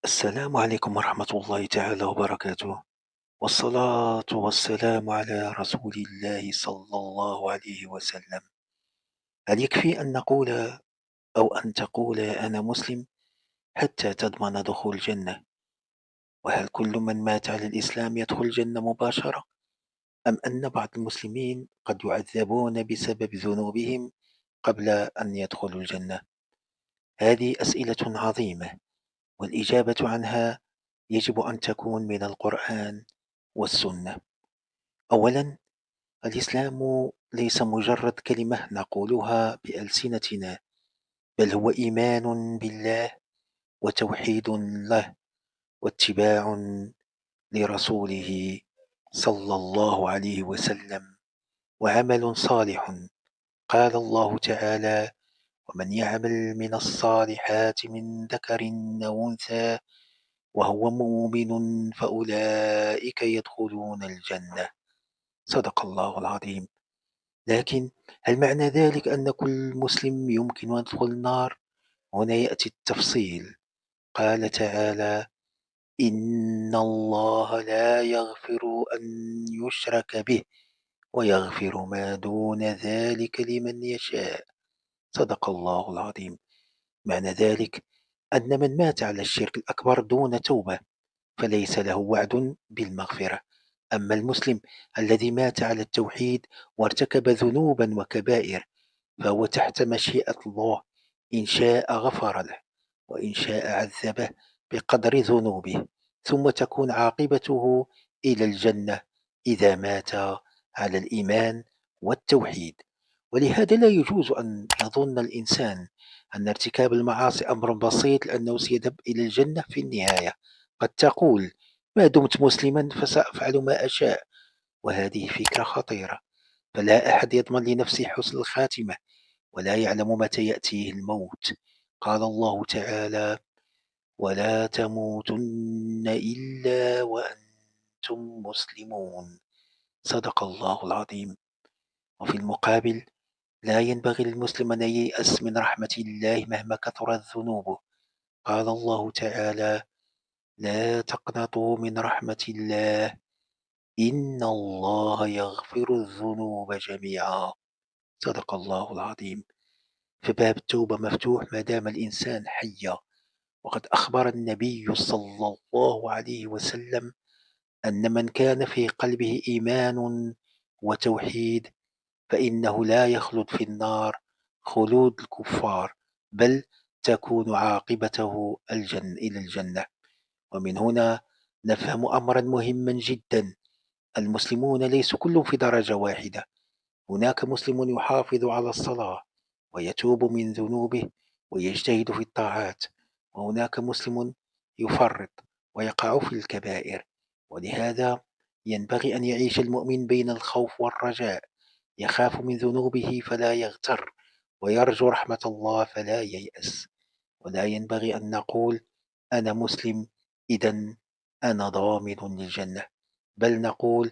السلام عليكم ورحمة الله تعالى وبركاته، والصلاة والسلام على رسول الله صلى الله عليه وسلم. هل يكفي أن نقول أو أن تقول أنا مسلم حتى تضمن دخول الجنة؟ وهل كل من مات على الإسلام يدخل الجنة مباشرة؟ أم أن بعض المسلمين قد يعذبون بسبب ذنوبهم قبل أن يدخلوا الجنة؟ هذه أسئلة عظيمة، والإجابة عنها يجب أن تكون من القرآن والسنة. أولا، الإسلام ليس مجرد كلمة نقولها بألسنتنا، بل هو إيمان بالله وتوحيد له واتباع لرسوله صلى الله عليه وسلم وعمل صالح. قال الله تعالى: ومن يعمل من الصالحات من ذكر أو أنثى وهو مؤمن فأولئك يدخلون الجنة. صدق الله العظيم. لكن هل معنى ذلك أن كل مسلم يمكن أن يدخل النار؟ هنا يأتي التفصيل. قال تعالى: إن الله لا يغفر أن يشرك به ويغفر ما دون ذلك لمن يشاء. صدق الله العظيم. معنى ذلك أن من مات على الشرك الأكبر دون توبة فليس له وعد بالمغفرة. أما المسلم الذي مات على التوحيد وارتكب ذنوبا وكبائر فهو تحت مشيئة الله، إن شاء غفر له وإن شاء عذبه بقدر ذنوبه، ثم تكون عاقبته إلى الجنة إذا مات على الإيمان والتوحيد. ولهذا لا يجوز أن يظن الإنسان أن ارتكاب المعاصي أمر بسيط لأنه سيذهب إلى الجنة في النهاية. قد تقول: ما دمت مسلما فسأفعل ما أشاء، وهذه فكرة خطيرة. فلا أحد يضمن لنفسه حسن الخاتمة، ولا يعلم متى يأتيه الموت. قال الله تعالى: ولا تموتن إلا وأنتم مسلمون. صدق الله العظيم. وفي المقابل، لا ينبغي للمسلم أن ييأس من رحمة الله مهما كثرت ذنوبه. قال الله تعالى: لا تقنطوا من رحمة الله إن الله يغفر الذنوب جميعا. صدق الله العظيم. فباب التوبة مفتوح ما دام الإنسان حيا. وقد أخبر النبي صلى الله عليه وسلم أن من كان في قلبه إيمان وتوحيد فإنه لا يخلد في النار خلود الكفار، بل تكون عاقبته إلى الجنة. ومن هنا نفهم أمرا مهما جدا: المسلمون ليسوا كلهم في درجة واحدة. هناك مسلم يحافظ على الصلاة ويتوب من ذنوبه ويجتهد في الطاعات، وهناك مسلم يفرط ويقع في الكبائر. ولهذا ينبغي أن يعيش المؤمن بين الخوف والرجاء، يخاف من ذنوبه فلا يغتر، ويرجو رحمة الله فلا ييأس. ولا ينبغي أن نقول: أنا مسلم إذا أنا ضامن للجنة، بل نقول: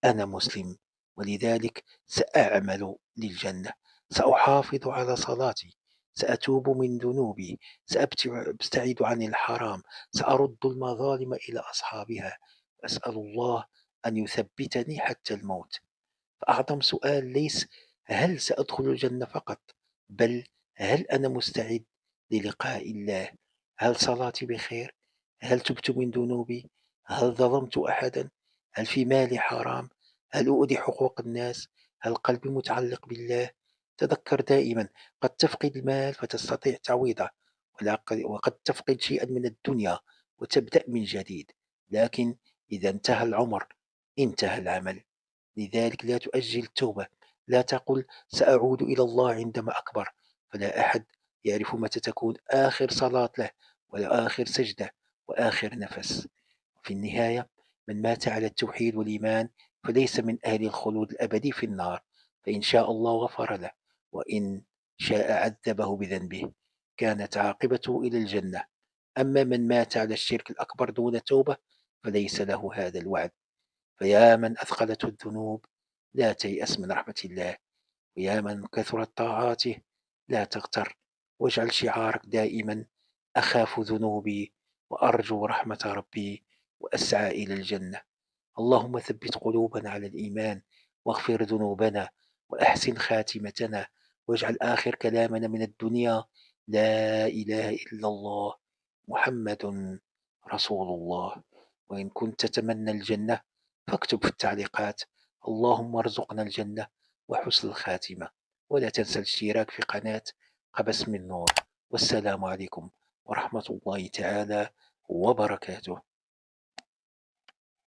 أنا مسلم ولذلك سأعمل للجنة، سأحافظ على صلاتي، سأتوب من ذنوبي، سأبتعد عن الحرام، سأرد المظالم إلى أصحابها، أسأل الله أن يثبتني حتى الموت. فأعظم سؤال ليس هل سأدخل الجنة فقط، بل هل أنا مستعد للقاء الله؟ هل صلاتي بخير؟ هل تبت من ذنوبي؟ هل ظلمت أحدا؟ هل في مالي حرام؟ هل أؤذي حقوق الناس؟ هل قلبي متعلق بالله؟ تذكر دائما: قد تفقد المال فتستطيع تعويضه، وقد تفقد شيئا من الدنيا وتبدأ من جديد. لكن إذا انتهى العمر انتهى العمل. لذلك لا تؤجل التوبة. لا تقل: سأعود إلى الله عندما أكبر. فلا أحد يعرف متى تكون آخر صلاة له، ولا آخر سجدة، وآخر نفس. في النهاية، من مات على التوحيد والإيمان فليس من أهل الخلود الأبدي في النار، فإن شاء الله غفر له، وإن شاء عذبه بذنبه، كانت عاقبته إلى الجنة. أما من مات على الشرك الأكبر دون توبة فليس له هذا الوعد. فيا من أثقلته الذنوب لا تيأس من رحمة الله، ويا من كثرت طاعاته لا تغتر، واجعل شعارك دائما: أخاف ذنوبي وأرجو رحمة ربي وأسعى إلى الجنة. اللهم ثبت قلوبنا على الإيمان، واغفر ذنوبنا، وأحسن خاتمتنا، واجعل آخر كلامنا من الدنيا لا إله إلا الله محمد رسول الله. وإن كنت تتمنى الجنة فاكتب في التعليقات اللهم ارزقنا الجنة وحسن الخاتمة. ولا تنسى الاشتراك في قناة قبس من نور. والسلام عليكم ورحمة الله تعالى وبركاته.